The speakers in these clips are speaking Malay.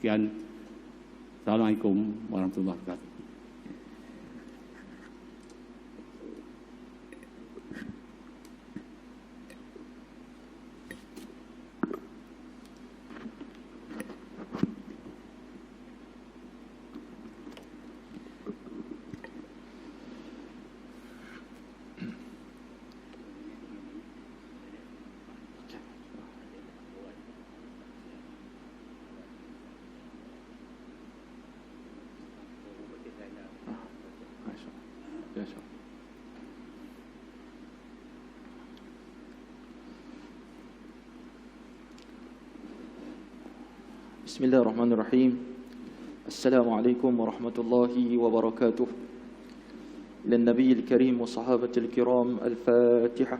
Sekian. Assalamualaikum warahmatullahi wabarakatuh. Bismillahirrahmanirrahim. Assalamualaikum warahmatullahi wabarakatuh. Ila nabiyil karim wa sahabatil kiram. Al-Fatihah.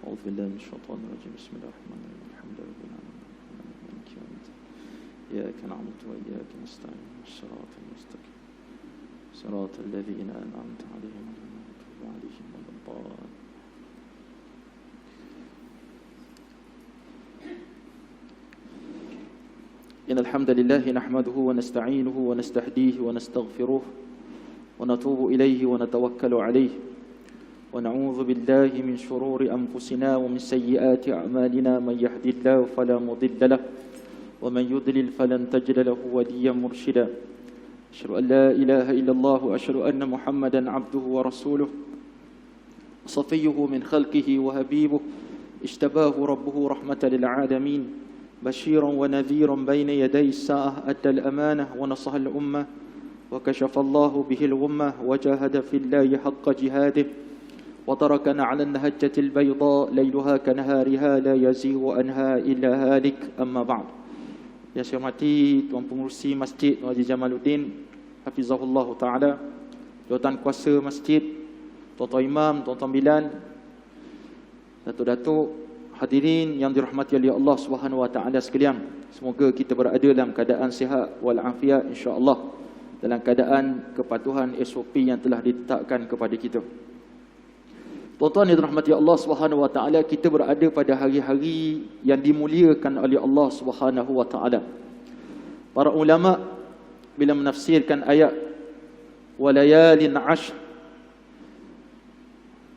A'udzu billahi minasy syaithanir rajim. Bismillahirrahmanirrahim. Alhamdulillahirabbil alamin. Maliki yaumiddin. Iyyaka na'budu wa iyyaka nasta'in. Shiratal mustaqim. Shiratal ladzina an'amta 'alaihim ghairil maghdubi 'alaihim waladdallin. إن الحمد لله نحمده ونستعينه ونستهديه ونستغفره ونتوب إليه ونتوكل عليه ونعوذ بالله من شرور أنفسنا ومن سيئات أعمالنا. من يهد الله فلا مضل له ومن يضلل فلن تجد له وليا مرشدا. أشهد أن لا إله إلا الله وأشهد أن محمدا عبده ورسوله صفيه من خلقه وحبيبه اجتباه ربه رحمة للعالمين بشيرا ونذيرا بين يدي الساعة. أدى الأمانة ونصح الأمة وكشف الله به الغمة وجاهد في الله حق جهاده وتركنا على النهجة البيضاء ليلها كنهارها لا يزيغ عنها إلا هالك. أما بعد. Yang saya hormati Tuan Pengurusi Masjid Tuan Haji Jamaluddin Hafizahullah Ta'ala, Jawatan Kuasa Masjid, Tuan-Tuan Imam, Tuan-Tuan Bilan, Datuk-Datuk, hadirin yang dirahmati oleh Allah Subhanahu wa taala sekalian. Semoga kita berada dalam keadaan sihat wal afiat insya-Allah, dalam keadaan kepatuhan SOP yang telah ditetapkan kepada kita. Tuan-tuan yang dirahmati Allah Subhanahu wa taala, kita berada pada hari-hari yang dimuliakan oleh Allah Subhanahu wa taala. Para ulama bila menafsirkan ayat walayalin ashr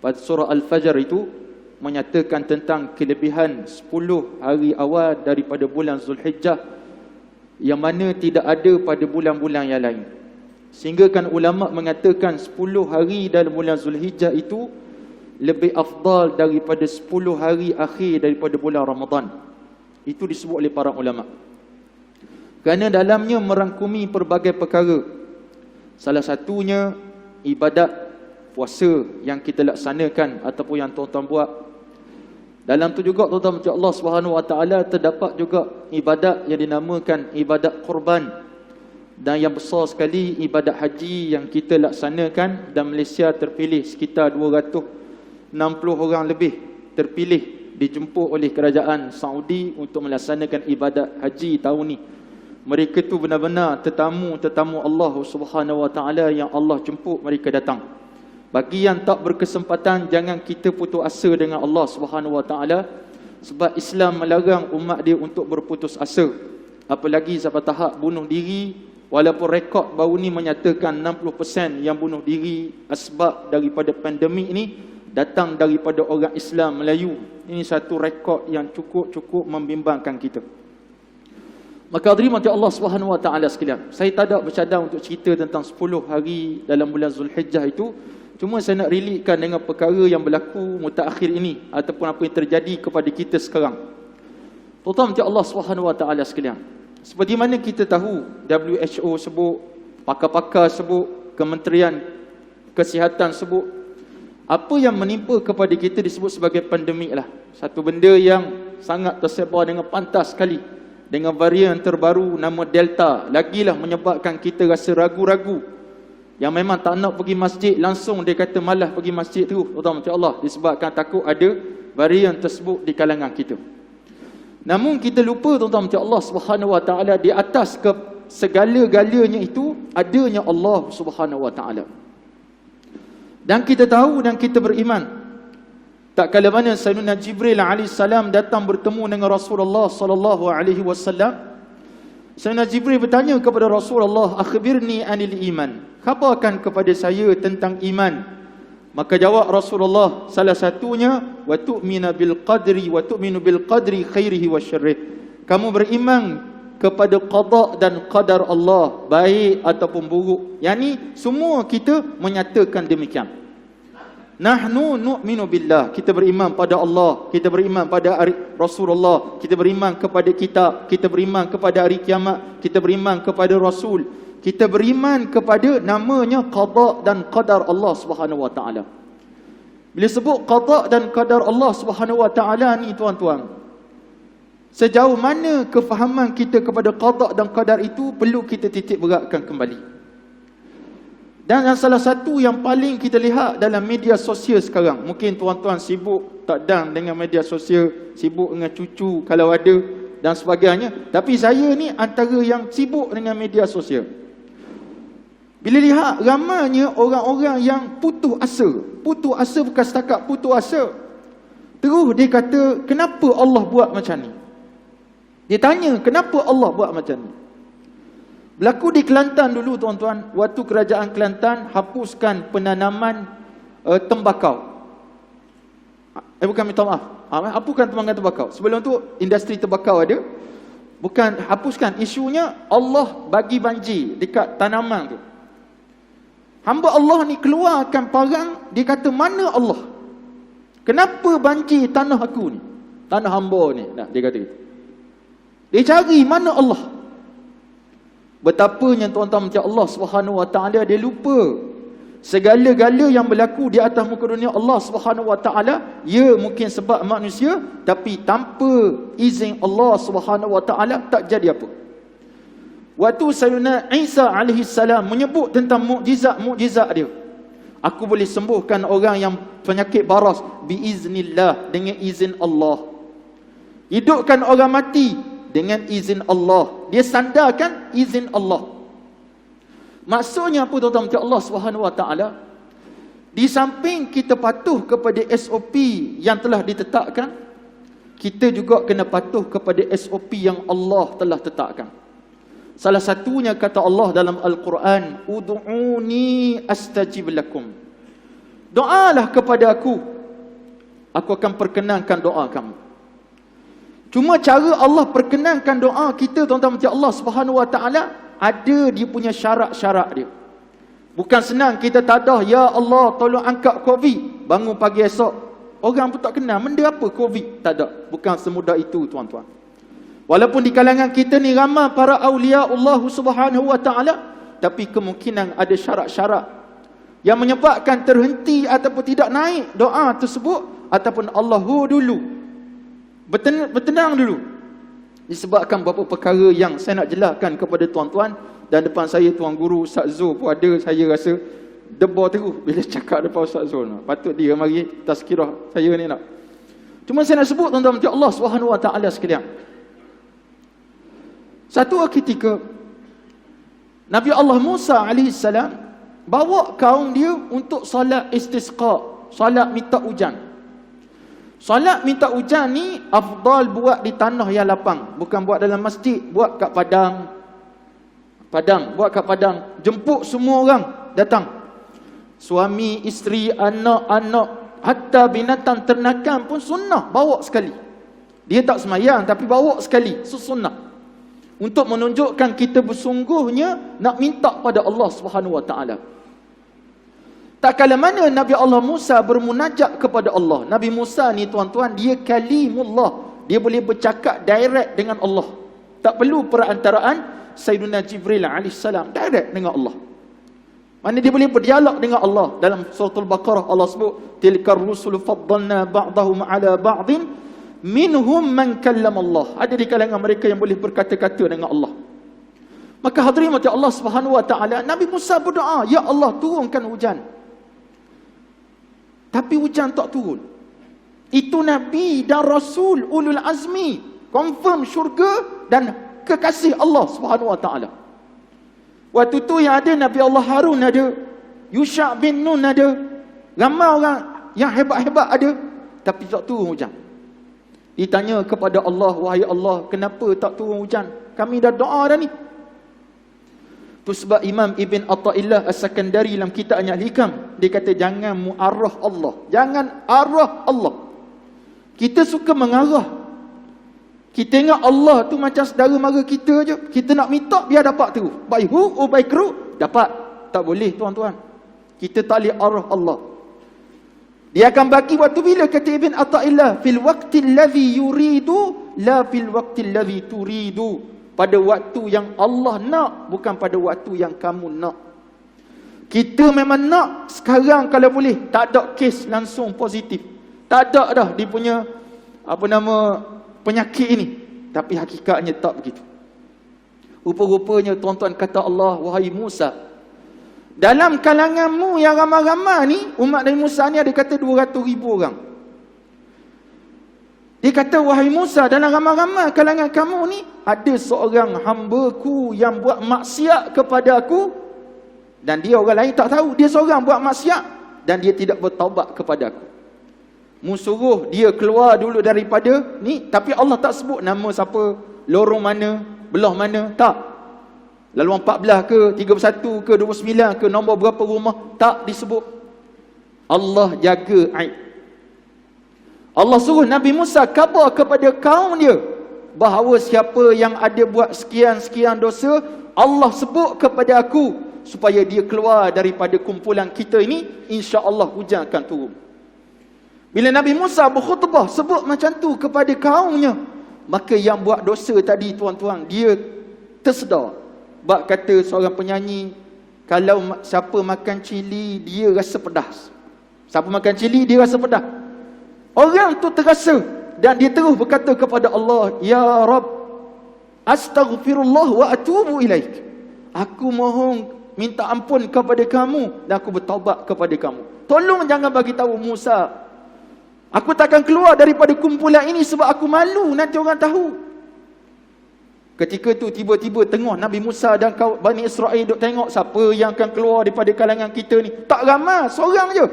pada surah Al-Fajr itu menyatakan tentang kelebihan 10 hari awal daripada bulan Zulhijjah yang mana tidak ada pada bulan-bulan yang lain. Sehingga kan ulama mengatakan 10 hari dalam bulan Zulhijjah itu lebih afdal daripada 10 hari akhir daripada bulan Ramadan. Itu disebut oleh para ulama. Kerana dalamnya merangkumi pelbagai perkara. Salah satunya ibadat puasa yang kita laksanakan ataupun yang tuan-tuan buat. Dalam tu juga tuan-tuan Allah Subhanahu wa taala terdapat juga ibadat yang dinamakan ibadat kurban. Dan yang besar sekali ibadat haji yang kita laksanakan, dan Malaysia terpilih sekitar 260 orang lebih terpilih dijemput oleh kerajaan Saudi untuk melaksanakan ibadat haji tahun ni. Mereka tu benar-benar tetamu Allah Subhanahu wa taala yang Allah jemput mereka datang. Bagi yang tak berkesempatan, jangan kita putus asa dengan Allah Subhanahu wa taala, sebab Islam melarang umat dia untuk berputus asa. Apalagi sampai tahap bunuh diri, walaupun rekod baru ni menyatakan 60% yang bunuh diri asbab daripada pandemik ni datang daripada orang Islam Melayu. Ini satu rekod yang cukup membimbangkan kita. Maka hadirin Allah Subhanahu wa taala sekalian, saya tak ada bercadang untuk cerita tentang 10 hari dalam bulan Zulhijjah itu. Cuma saya nak relatekan dengan perkara yang berlaku mutakhir ini ataupun apa yang terjadi kepada kita sekarang. Tuan-tuan Allah Subhanahu wa taala sekalian, seperti mana kita tahu, WHO sebut, pakar-pakar sebut, Kementerian Kesihatan sebut, apa yang menimpa kepada kita disebut sebagai pandemik lah. Satu benda yang sangat tersebar dengan pantas sekali, dengan varian terbaru nama Delta, lagilah menyebabkan kita rasa ragu-ragu. Yang memang tak nak pergi masjid, langsung dia kata malas pergi masjid tu, tuan-tuan Allah, disebabkan takut ada varian tersebut di kalangan kita. Namun kita lupa tuan-tuan Allah Subhanahu wa taala, di atas ke segala-galanya itu adanya Allah Subhanahu wa taala. Dan kita tahu dan kita beriman, tak kala mana Sayyidina Jibril alaihi salam datang bertemu dengan Rasulullah sallallahu alaihi wasallam, Sayyidina Jibril bertanya kepada Rasulullah, akhbirni anil iman, khabarkan kepada saya tentang iman. Maka jawab Rasulullah, salah satunya wa tu'minu bil qadri khairihi wa syarrih. Kamu beriman kepada qada dan qadar Allah, baik ataupun buruk. Yani semua kita menyatakan demikian. Nahnu nu'minu billah, kita beriman pada Allah, kita beriman pada Rasulullah, kita beriman kepada kitab, kita beriman kepada hari kiamat, kita beriman kepada Rasul, kita beriman kepada namanya qada dan qadar Allah Subhanahu wa taala. Bila sebut qada dan qadar Allah Subhanahu wa taala ni tuan-tuan, sejauh mana kefahaman kita kepada qada dan qadar itu perlu kita titik beratkan kembali. Dan yang salah satu yang paling kita lihat dalam media sosial sekarang, mungkin tuan-tuan sibuk tak dan dengan media sosial, sibuk dengan cucu kalau ada dan sebagainya, tapi saya ni antara yang sibuk dengan media sosial. Bila lihat ramainya orang-orang yang putus asa bukan setakat putus asa, terus dia kata, kenapa Allah buat macam ni? Dia tanya, kenapa Allah buat macam ni? Berlaku di Kelantan dulu tuan-tuan, waktu kerajaan Kelantan hapuskan penanaman tembakau. Bukan, minta maaf. Hapuskan penanaman tembakau. Sebelum tu industri tembakau ada. Bukan hapuskan, isunya Allah bagi banjir dekat tanaman tu. Hamba Allah ni keluarkan parang, dia kata, mana Allah? Kenapa banjir tanah aku ni? Tanah hamba ni. Nah, dia kata gitu. Dia cari mana Allah. Betapanya tuan-tuan macam Allah Subhanahu wa taala, dia lupa segala-gala yang berlaku di atas muka dunia Allah Subhanahu wa taala, ya mungkin sebab manusia, tapi tanpa izin Allah Subhanahu wa taala tak jadi apa. Waktu Sayyidina Isa alaihi salam menyebut tentang mukjizat dia, aku boleh sembuhkan orang yang penyakit baras biiznillah, dengan izin Allah. Hidupkan orang mati dengan izin Allah. Dia sandarkan izin Allah. Maksudnya apa tuan-tuan macam Allah Subhanahu wa taala? Di samping kita patuh kepada SOP yang telah ditetapkan, kita juga kena patuh kepada SOP yang Allah telah tetapkan. Salah satunya kata Allah dalam Al-Quran, ud'uni astajib lakum. Doalah kepada aku akan perkenankan doa kamu. Cuma cara Allah perkenankan doa kita tuan-tuan macam Allah Subhanahu wa taala, ada dia punya syarat-syarat dia. Bukan senang kita tadah, ya Allah tolong angkat Covid, bangun pagi esok orang pun tak kenal benda apa Covid, tak ada. Bukan semudah itu tuan-tuan. Walaupun di kalangan kita ni ramai para aulia Allah Subhanahu wa taala, tapi kemungkinan ada syarat-syarat yang menyebabkan terhenti ataupun tidak naik doa tersebut, ataupun Allahu dulu, bertenang dulu. Disebabkan beberapa perkara yang saya nak jelaskan kepada tuan-tuan. Dan depan saya Tuan Guru Ustaz Zul pun ada, saya rasa debar terus bila cakap depan Ustaz Zul. Patut dia mari tazkirah saya ni nak. Cuma saya nak sebut tuan-tuan macam Allah Subhanahu wa taala sekalian. Satu ketika Nabi Allah Musa AS bawa kaum dia untuk solat istisqa, solat minta hujan. Solat minta hujan ni afdal buat di tanah yang lapang, bukan buat dalam masjid, buat kat padang, buat kat padang, jemput semua orang datang. Suami, isteri, anak-anak, hatta binatang ternakan pun sunnah bawa sekali. Dia tak semayang tapi bawa sekali, sunnah. Untuk menunjukkan kita bersungguhnya nak minta pada Allah Subhanahu wa taala. Tak kala mana Nabi Allah Musa bermunajat kepada Allah. Nabi Musa ni tuan-tuan, dia kalimullah. Dia boleh bercakap direct dengan Allah. Tak perlu perantaraan Sayyidina Jibril alaihissalam, direct dengan Allah. Mana dia boleh berdialog dengan Allah. Dalam surah Al-Baqarah Allah sebut, tilkar rusulu faddalna ba'dahum ala ba'din minhum man kallama Allah. Ada di kalangan mereka yang boleh berkata-kata dengan Allah. Maka hadirin mati Allah Subhanahu wa taala, Nabi Musa berdoa, ya Allah turunkan hujan. Tapi hujan tak turun. Itu Nabi dan Rasul ulul azmi, confirm syurga dan kekasih Allah Subhanahu wa taala. Waktu tu yang ada Nabi Allah Harun ada, Yusha' bin Nun ada, ramai orang yang hebat-hebat ada, tapi tak turun hujan. Ditanya kepada Allah, wahai Allah, kenapa tak turun hujan? Kami dah doa dah ni. Tu sebab Imam Ibn Atta'illah As-Sakandari dalam kitabnya Al-Hikam, dia kata jangan mu'arrah Allah. Jangan arah Allah. Kita suka mengarah. Kita ingat Allah tu macam saudara mara kita je. Kita nak minta biar dapat tu. Baik hu o baik kru dapat. Tak boleh tuan-tuan. Kita tak boleh arah Allah. Dia akan bagi waktu bila, kata Ibn Atta'illah, fil waqti allazi yuridu la fil waqti allazi turidu. Pada waktu yang Allah nak, bukan pada waktu yang kamu nak. Kita memang nak sekarang kalau boleh. Tak ada kes langsung positif. Tak ada dah dia punya penyakit ini. Tapi hakikatnya tak begitu. Rupa-rupanya tuan-tuan kata Allah, wahai Musa, dalam kalanganmu yang ramai-ramai ni, umat Nabi Musa ni ada kata 200,000 orang. Dia kata, wahai Musa, dalam ramai-ramai kalangan kamu ni, ada seorang hamba-Ku yang buat maksiat kepada aku, dan dia orang lain tak tahu. Dia seorang buat maksiat, dan dia tidak bertaubat kepada aku. Mu suruh dia keluar dulu daripada ni, tapi Allah tak sebut nama siapa, lorong mana, belah mana, tak. Laluan 14 ke, 31 ke, 29 ke, nombor berapa rumah, tak disebut. Allah jaga aib. Allah suruh Nabi Musa khabar kepada kaum dia bahawa siapa yang ada buat sekian-sekian dosa, Allah sebut kepada aku supaya dia keluar daripada kumpulan kita ini, insya-Allah hujan akan turun. Bila Nabi Musa berkhutbah sebut macam tu kepada kaumnya, maka yang buat dosa tadi tuan-tuan, dia tersedar. Bab kata seorang penyanyi, kalau siapa makan cili dia rasa pedas. Siapa makan cili dia rasa pedas. Orang tu terasa dan dia terus berkata kepada Allah, ya Rabb, astaghfirullah wa atubu ilaik. Aku mohon minta ampun kepada kamu dan aku bertaubat kepada kamu. Tolong jangan bagi tahu Musa. Aku takkan keluar daripada kumpulan ini sebab aku malu nanti orang tahu. Ketika tu tiba-tiba tengok Nabi Musa dan kaum Bani Israel duk tengok siapa yang akan keluar daripada kalangan kita ni. Tak ramai, seorang je.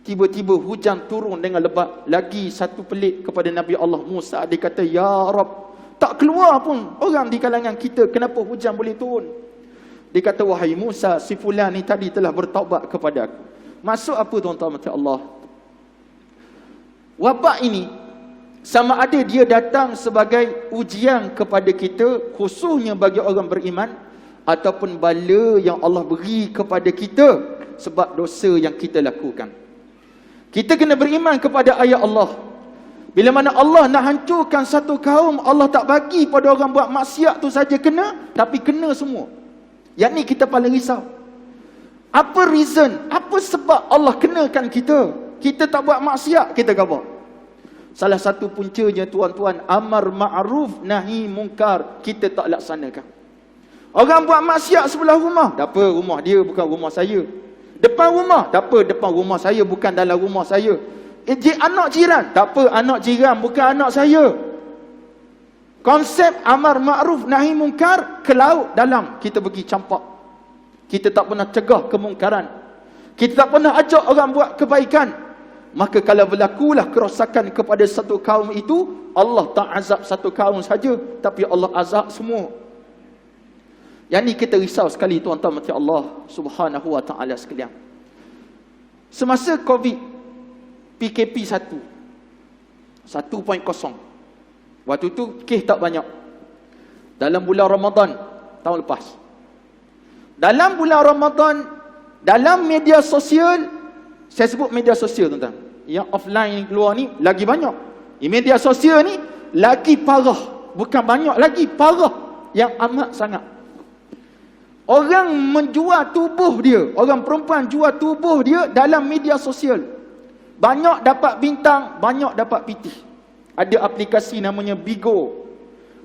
Tiba-tiba hujan turun dengan lebat. Lagi satu pelik kepada Nabi Allah Musa. Dia kata, ya Rabb, tak keluar pun orang di kalangan kita, kenapa hujan boleh turun? Dia kata, wahai Musa, si fulan ni tadi telah bertaubat kepada aku. Maksud apa tuan-tuan mati Allah? Wabak ini sama ada dia datang sebagai ujian kepada kita, khususnya bagi orang beriman, ataupun bala yang Allah beri kepada kita sebab dosa yang kita lakukan. Kita kena beriman kepada ayat Allah. Bila mana Allah nak hancurkan satu kaum, Allah tak bagi pada orang buat maksiat tu saja kena, tapi kena semua. Yang ni kita paling risau. Apa reason? Apa sebab Allah kenakan kita? Kita tak buat maksiat, kita khabar. Salah satu puncanya tuan-tuan, amar ma'ruf nahi mungkar, kita tak laksanakan. Orang buat maksiat sebelah rumah, tak apa, rumah dia bukan rumah saya. Depan rumah, tak apa, depan rumah saya bukan dalam rumah saya. Anak jiran, tak apa, anak jiran bukan anak saya. Konsep amar ma'ruf nahi mungkar ke laut dalam kita pergi campak. Kita tak pernah cegah kemungkaran. Kita tak pernah ajak orang buat kebaikan. Maka kalau berlakulah kerosakan kepada satu kaum itu, Allah tak azab satu kaum saja, tapi Allah azab semua. Yang ni kita risau sekali tuan-tuan mati Allah Subhanahu wa ta'ala sekalian. Semasa COVID, PKP 1.0, waktu tu kes tak banyak. Dalam bulan Ramadan tahun lepas, dalam bulan Ramadan, dalam media sosial, saya sebut media sosial tuan-tuan, yang offline yang keluar ni lagi banyak. Di media sosial ni lagi parah. Bukan banyak, lagi parah, yang amat sangat. Orang menjual tubuh dia, orang perempuan jual tubuh dia dalam media sosial. Banyak dapat bintang, banyak dapat pitih. Ada aplikasi namanya Bigo.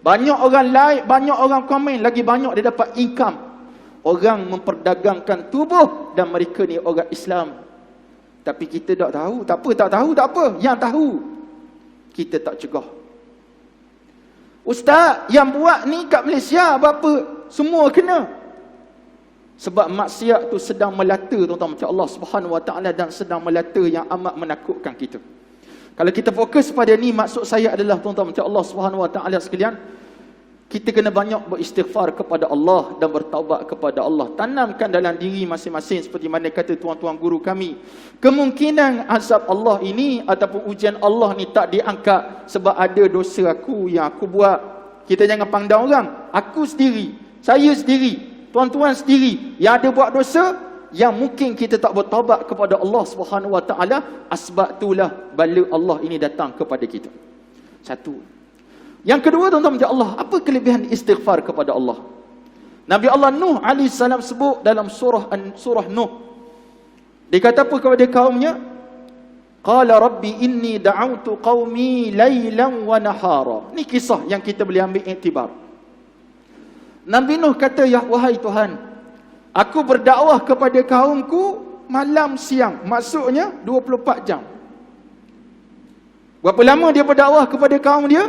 Banyak orang like, banyak orang komen, lagi banyak dia dapat income. Orang memperdagangkan tubuh dan mereka ni orang Islam. Tapi kita tak tahu. Tak apa, tak tahu, tak apa. Yang tahu, kita tak cegah. Ustaz, yang buat ni kat Malaysia berapa? Semua kena. Sebab maksiat tu sedang melata tuan-tuan macam Allah Subhanahu wa ta'ala, dan sedang melata yang amat menakutkan kita. Kalau kita fokus pada ni, maksud saya adalah tuan-tuan macam Allah Subhanahu wa ta'ala sekalian, Kita kena banyak beristighfar kepada Allah dan bertaubat kepada Allah. Tanamkan dalam diri masing-masing seperti mana kata tuan-tuan guru kami. Kemungkinan azab Allah ini ataupun ujian Allah ni tak diangkat sebab ada dosa aku yang aku buat. Kita jangan pandang orang. Aku sendiri, saya sendiri, tuan-tuan sendiri yang ada buat dosa, yang mungkin kita tak bertaubat kepada Allah Subhanahu Wa Taala, asbab itulah bala Allah ini datang kepada kita. Satu. Yang kedua, tuan-tuan macam Allah, apa kelebihan istighfar kepada Allah? Nabi Allah Nuh AS sebut dalam surah Nuh. Dia kata apa kepada kaumnya? Qala rabbi inni da'autu qaumi laylan wa nahara. Ni kisah yang kita boleh ambil iktibar. Nabi Nuh kata, ya wahai Tuhan, aku berdakwah kepada kaumku malam siang. Maksudnya 24 jam. Berapa lama dia berdakwah kepada kaum dia?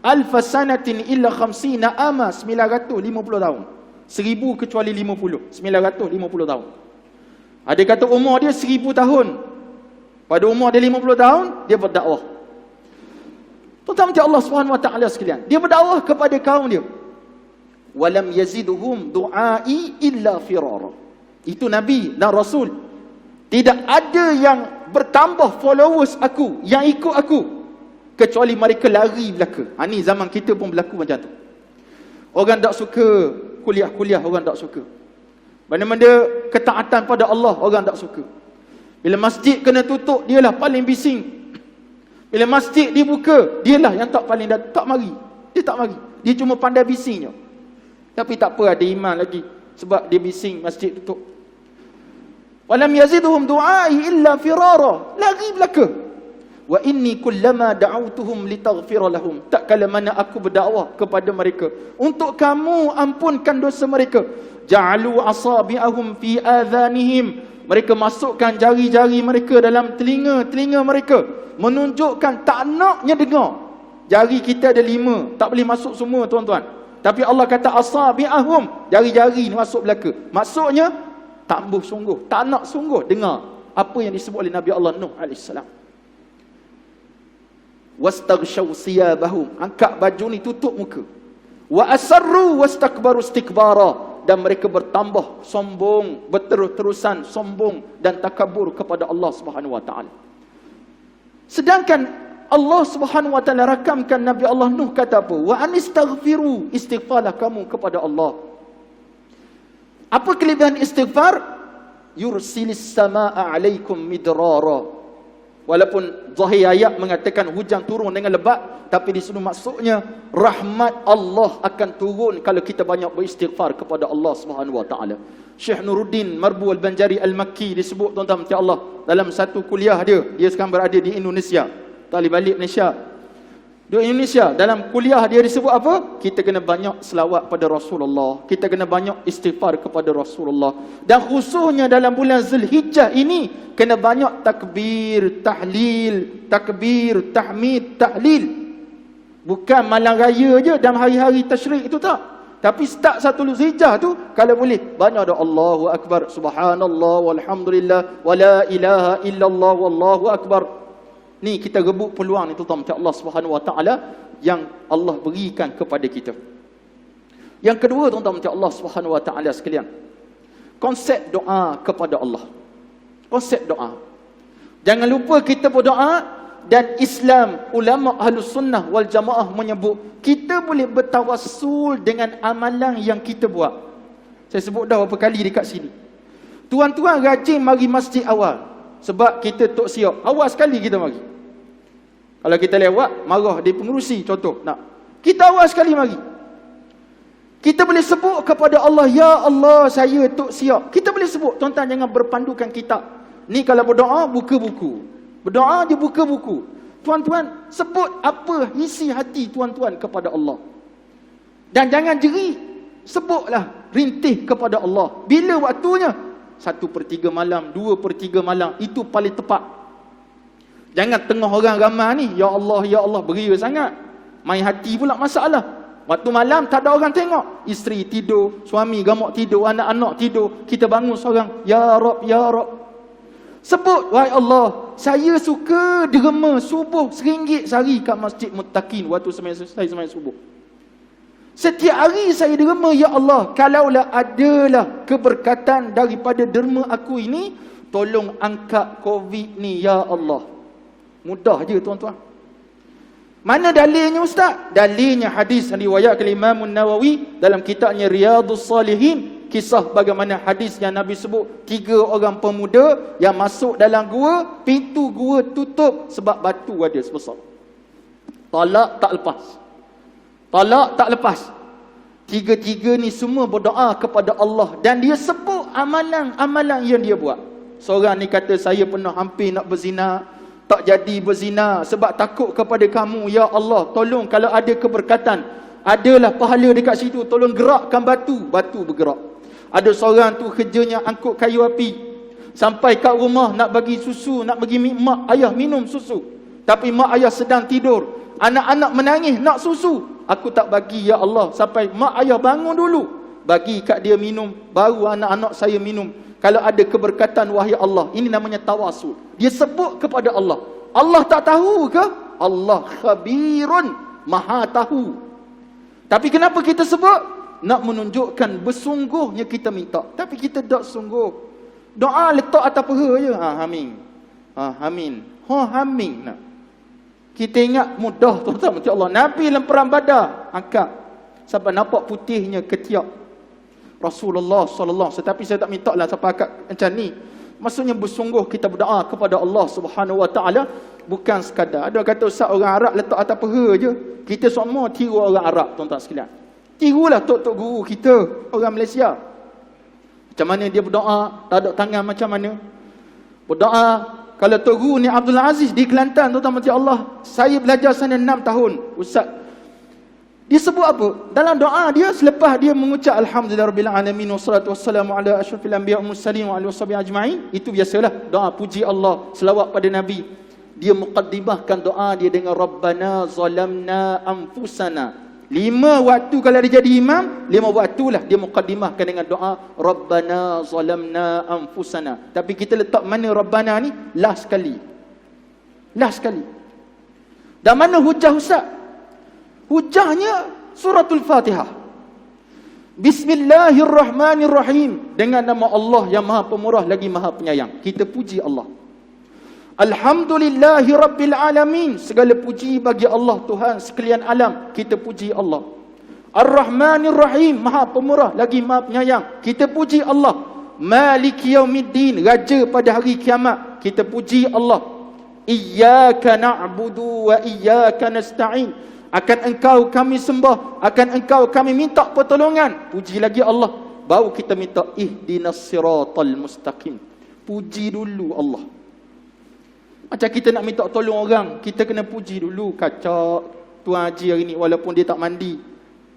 Alfa sanatin illa khamsina ama, 950 tahun. 1000 kecuali 50, 950 tahun. Ada kata umur dia 1000 tahun. Pada umur dia 50 tahun, dia berdakwah. Tuan-tuan macam Allah Subhanahu Wa Taala sekalian, dia berdakwah kepada kaum dia. Walam yaziduhum du'ai illa firara. Itu Nabi dan Rasul. Tidak ada yang bertambah followers aku, yang ikut aku, kecuali mereka lari belaka. Ni zaman kita pun berlaku macam tu. Orang tak suka kuliah-kuliah, orang tak suka. Benda-benda ketaatan pada Allah, orang tak suka. Bila masjid kena tutup, dialah paling bising. Bila masjid dibuka, dialah yang tak paling tak mari. Dia tak mari. Dia cuma pandai bisingnya. Tapi tak apa, ada iman lagi. Sebab dia bising masjid tutup. Walam yaziduhum du'ai illa firara. Lari belaka. Wa inni kullama da'autuhum litaghfira lahum. Tak kala mana aku berdakwah kepada mereka untuk kamu ampunkan dosa mereka, ja'alu asabi'ahum fi adhanihim. Mereka masukkan jari-jari mereka dalam telinga-telinga mereka, menunjukkan tak naknya dengar. Jari kita ada 5, tak boleh masuk semua tuan-tuan. Tapi Allah kata asabi'ahum, jari-jari ni masuk belaka. Maksudnya tak ambuh sungguh, tak nak sungguh dengar apa yang disebut oleh Nabi Allah Nuh AS. Wastaghshaw siyabahum, angkat baju ni tutup muka. Wa asarru wastakbaru istikbara, dan mereka bertambah sombong, berterus-terusan sombong dan takabur kepada Allah Subhanahu Wa Taala. Sedangkan Allah Subhanahu Wa Taala rakamkan Nabi Allah Nuh kata apa? Wa anistaghfiru, istighfarlah kamu kepada Allah. Apa kelebihan istighfar? Yursilis samaa alaikum midrara. Walaupun zahir ayat mengatakan hujan turun dengan lebat, tapi di sini maksudnya rahmat Allah akan turun kalau kita banyak beristighfar kepada Allah Subhanahu Wa Taala. Syekh Nuruddin Marbu Al-Banjari Al-Makki disebut tuan-tuan macam Allah dalam satu kuliah dia sekarang berada di Indonesia. Tak boleh balik Malaysia. Di Indonesia, dalam kuliah dia disebut apa? Kita kena banyak selawat pada Rasulullah. Kita kena banyak istighfar kepada Rasulullah. Dan khususnya dalam bulan Zulhijjah ini, kena banyak takbir, tahlil, takbir, tahmid, tahlil. Bukan malam raya je dalam hari-hari tasyrik itu tak. Tapi start satu Zulhijjah tu, kalau boleh, banyak ada Allahu Akbar, Subhanallah, walhamdulillah, wa la ilaha illallah, wallahu Akbar. Ni kita rebut peluang ni tuan-tuan macam Allah Subhanahu Wa Taala yang Allah berikan kepada kita. Yang kedua tuan-tuan macam Allah Subhanahu Wa Taala sekalian, konsep doa kepada Allah. Konsep doa. Jangan lupa kita berdoa, dan Islam, ulama Ahlus Sunnah wal Jamaah menyebut kita boleh bertawassul dengan amalan yang kita buat. Saya sebut dah berapa kali dekat sini. Tuan-tuan rajin mari masjid awal, sebab kita tok siap. Awal sekali kita mari. Kalau kita lewat, marah di pengurusi contoh. Kita awal sekali mari. Kita boleh sebut kepada Allah, ya Allah, saya tok siap. Kita boleh sebut. Tuan-tuan jangan berpandukan kitab. Ni kalau berdoa, buka buku. Berdoa je buka buku. Tuan-tuan sebut apa isi hati tuan-tuan kepada Allah. Dan jangan jeri. Sebutlah, rintih kepada Allah. Bila waktunya? 1/3 malam, 2/3 malam. Itu paling tepat. Jangan tengah orang ramai ni, ya Allah, beria sangat. Main hati pula masalah. Waktu malam tak ada orang tengok. Isteri tidur, suami gamak tidur, anak-anak tidur. Kita bangun seorang, ya Rab, ya Rab. Sebut, wahai Allah, saya suka derma subuh RM1 sehari kat Masjid Muttaqin waktu saya sembahyang subuh. Setiap hari saya derma, ya Allah, kalaulah adalah keberkatan daripada derma aku ini, tolong angkat COVID ni, ya Allah. Mudah je tuan-tuan. Mana dalilnya ustaz? Dalilnya hadis yang diriwayatkan Imam Nawawi dalam kitabnya Riyadhus Salihin. Kisah bagaimana hadis yang Nabi sebut 3 orang pemuda yang masuk dalam gua, pintu gua tutup sebab batu ada sebesar. Talak tak lepas. Talak tak lepas. Tiga-tiga ni semua berdoa kepada Allah dan dia sebut amalan-amalan yang dia buat. Seorang ni kata, saya pernah hampir nak berzina, tak jadi berzina sebab takut kepada kamu, ya Allah. Tolong kalau ada keberkatan, adalah pahala dekat situ, tolong gerakkan batu. Batu bergerak. Ada seorang tu kerjanya angkut kayu api, sampai kat rumah nak bagi susu, nak bagi mak ayah minum susu, tapi mak ayah sedang tidur. Anak-anak menangis nak susu, aku tak bagi, ya Allah. Sampai mak ayah bangun dulu, bagi kat dia minum, baru anak-anak saya minum. Kalau ada keberkatan, wahai Allah. Ini namanya tawasul. Dia sebut kepada Allah. Allah tak tahu ke? Allah khabirun, maha tahu. Tapi kenapa kita sebut? Nak menunjukkan bersungguhnya kita minta. Tapi kita tak sungguh. Doa letak atas peha je. Amin. Amin. Amin. Nah. Kita ingat mudah tuan-tuan, macam Allah. Nabi dalam perang Badar angkat sampai nampak putihnya ketiak Rasulullah sallallahu alaihi wasallam. Tetapi saya tak minta lah sampai angkat macam ni. Maksudnya bersungguh kita berdoa kepada Allah Subhanahu wa taala, bukan sekadar. Ada kata ustaz orang Arab letak atas peha je. Kita semua tiru orang Arab tuan-tuan sekalian. Tirulah tok-tok guru kita orang Malaysia. Macam mana dia berdoa, tadak tangan macam mana. Berdoa. Kalau Tok Guru ni Abdul Aziz di Kelantan, tuan-tuan macam Allah. Saya belajar sana 6 tahun, Ustaz. Dia sebut apa? Dalam doa dia, selepas dia mengucap Alhamdulillahirabbil alamin wassalatu wassalamu ala asyrafil anbiya wal mursalin wa alihi washabihi ajma'in. Itu biasalah doa puji Allah, selawat pada Nabi. Dia muqaddimahkan doa dia dengan Rabbana zalamna anfusana. 5 waktu kalau dia jadi imam, 5 waktulah dia muqaddimahkan dengan doa Rabbana zalamna anfusana. Tapi kita letak mana Rabbana ni? Last sekali. Last sekali. Dan mana hujah Ustaz? Hujahnya suratul Fatihah. Bismillahirrahmanirrahim. Dengan nama Allah yang Maha Pemurah lagi Maha Penyayang. Kita puji Allah. Alhamdulillahi Rabbil Alamin. Segala puji bagi Allah Tuhan sekalian alam. Kita puji Allah. Ar-Rahmanir Rahim. Maha Pemurah lagi Maha Penyayang. Kita puji Allah. Maliki Yaumiddin. Raja pada hari kiamat. Kita puji Allah. Iyyaka na'budu wa iyyaka nasta'in. Akan engkau kami sembah, akan engkau kami minta pertolongan. Puji lagi Allah. Baru kita minta ihdinas siratal mustaqim. Puji dulu Allah. Macam kita nak minta tolong orang, kita kena puji dulu. Kacak Tuan Haji hari ni walaupun dia tak mandi,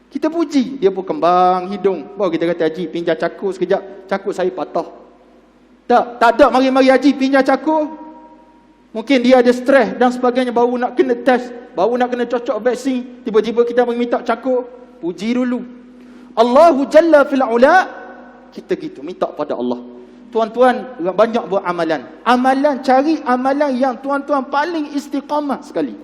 kita puji. Dia pun kembang hidung, baru kita kata Haji pinjam cakur sekejap, cakur saya patah. Tak ada mari-mari Haji pinjam cakur. Mungkin dia ada stres dan sebagainya, baru nak kena test, baru nak kena cocok vaksin, tiba-tiba kita minta cakur. Puji dulu. Allahu Jalla fil Ula. Kita gitu minta pada Allah. Tuan-tuan banyak buat amalan. Amalan, cari amalan yang tuan-tuan paling istiqamah sekali.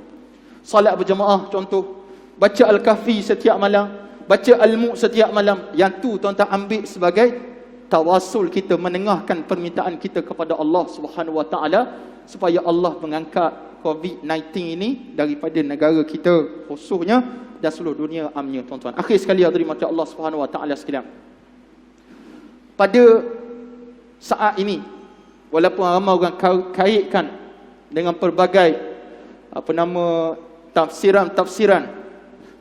Salat berjemaah contoh. Baca Al-Kahfi setiap malam. Baca Al-Mu' setiap malam. Yang tu tuan-tuan ambil sebagai tawasul kita, menengahkan permintaan kita kepada Allah Subhanahu Wa Taala supaya Allah mengangkat COVID-19 ini daripada negara kita khususnya dan seluruh dunia amnya tuan-tuan. Akhir sekali hadirin mati Allah Subhanahu Wa Taala sekalian. Pada saat ini, walaupun ramai orang kaitkan dengan pelbagai tafsiran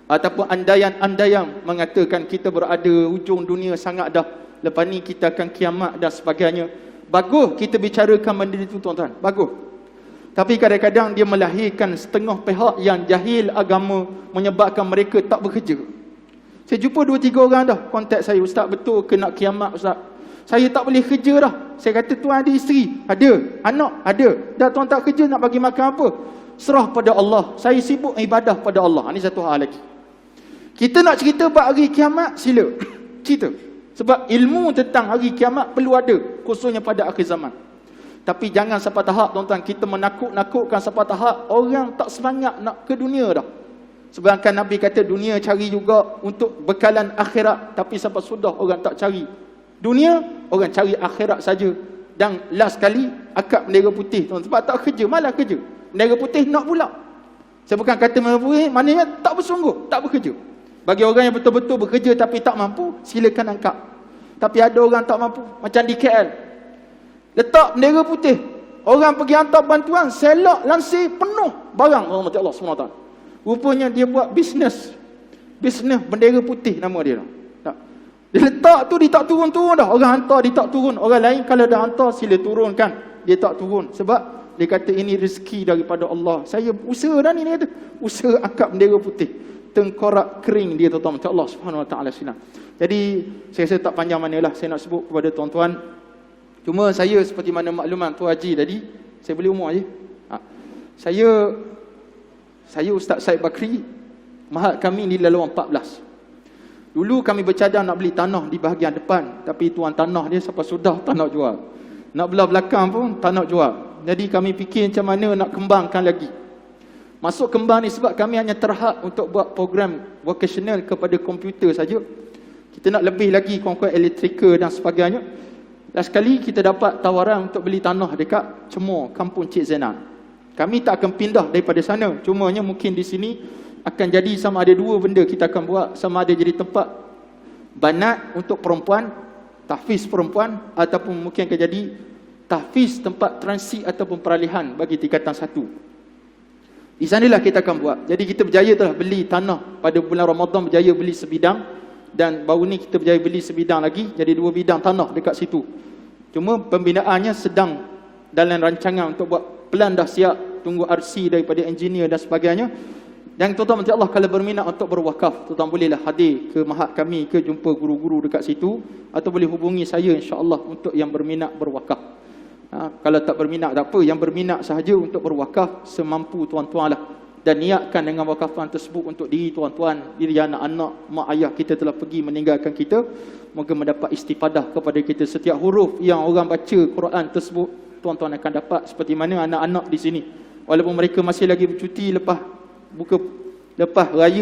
ataupun andaian-andaian mengatakan kita berada hujung dunia sangat dah, lepas ni kita akan kiamat dan sebagainya. Bagus kita bicarakan benda itu tuan-tuan, bagus. Tapi kadang-kadang dia melahirkan setengah pihak yang jahil agama, menyebabkan mereka tak bekerja. Saya jumpa 2-3 orang dah kontak saya, Ustaz betul ke nak kiamat Ustaz? Saya tak boleh kerja dah. Saya kata tuan ada isteri? Ada. Anak? Ada. Dah tuan tak kerja, nak bagi makan apa? Serah pada Allah. Saya sibuk ibadah pada Allah. Ini satu hal lagi. Kita nak cerita bab hari kiamat, sila. Cerita. Sebab ilmu tentang hari kiamat perlu ada, khususnya pada akhir zaman. Tapi jangan sampai tahap tuan-tuan kita menakut-nakutkan sampai tahap orang tak semangat nak ke dunia dah. Sedangkan Nabi kata dunia cari juga untuk bekalan akhirat, tapi sampai sudah orang tak cari dunia, orang cari akhirat saja. Dan last kali akad bendera putih, tuan, sebab tak kerja, malah kerja. Bendera putih nak pula. Saya bukan kata bendera putih, maknanya tak bersungguh, tak bekerja. Bagi orang yang betul-betul bekerja tapi tak mampu, silakan angkat. Tapi ada orang tak mampu, macam di KL, letak bendera putih, orang pergi hantar bantuan, selak lansir penuh barang rahmat Allah SWT. Rupanya dia buat bisnes bendera putih nama dia. Tak. Dia letak tu, dia tak turun-turun dah. Orang hantar, dia tak turun. Orang lain kalau dah hantar, sila turunkan. Dia tak turun. Sebab dia kata ini rezeki daripada Allah. Saya usaha dah ni, dia kata. Usaha angkat bendera putih. Tengkorak kering dia, tuan-tuan. Macam Allah SWT sinar. Jadi, saya rasa tak panjang manalah saya nak sebut kepada tuan-tuan. Cuma saya seperti mana makluman Tuan Haji tadi, saya beli umur je. Saya Ustaz Said Bakri, mahat kami di Laluan 14. Dulu kami bercadang nak beli tanah di bahagian depan, tapi tuan tanah dia sampai sudah tak nak jual. Nak belah belakang pun tak nak jual. Jadi kami fikir macam mana nak kembangkan lagi. Masuk kembang ni sebab kami hanya terhad untuk buat program vocational kepada komputer saja. Kita nak lebih lagi kawan-kawan elektrika dan sebagainya. Last kali kita dapat tawaran untuk beli tanah dekat Cemor, Kampung Cik Zainal. Kami tak akan pindah daripada sana. Cumanya mungkin di sini akan jadi sama ada dua benda kita akan buat. Sama ada jadi tempat banat untuk perempuan, tahfiz perempuan, ataupun mungkin akan jadi tahfiz tempat transit ataupun peralihan bagi tingkatan 1. Di sanalah kita akan buat. Jadi kita berjaya telah beli tanah pada bulan Ramadan, berjaya beli sebidang. Dan baru ni kita berjaya beli sebidang lagi. Jadi 2 bidang tanah dekat situ. Cuma pembinaannya sedang dalam rancangan untuk buat plan dah siap. Tunggu RC daripada engineer dan sebagainya. Dan tuan-tuan insya Allah kalau berminat untuk berwakaf, tuan-tuan bolehlah hadir ke mahat kami, ke jumpa guru-guru dekat situ, atau boleh hubungi saya insya Allah untuk yang berminat berwakaf. Kalau tak berminat tak apa, yang berminat sahaja untuk berwakaf semampu tuan-tuan lah. Dan niatkan dengan wakafan tersebut untuk diri tuan-tuan, diri anak-anak, mak ayah kita telah pergi meninggalkan kita. Moga mendapat istifadah kepada kita. Setiap huruf yang orang baca Quran tersebut, tuan-tuan akan dapat seperti mana anak-anak di sini. Walaupun mereka masih lagi bercuti lepas raya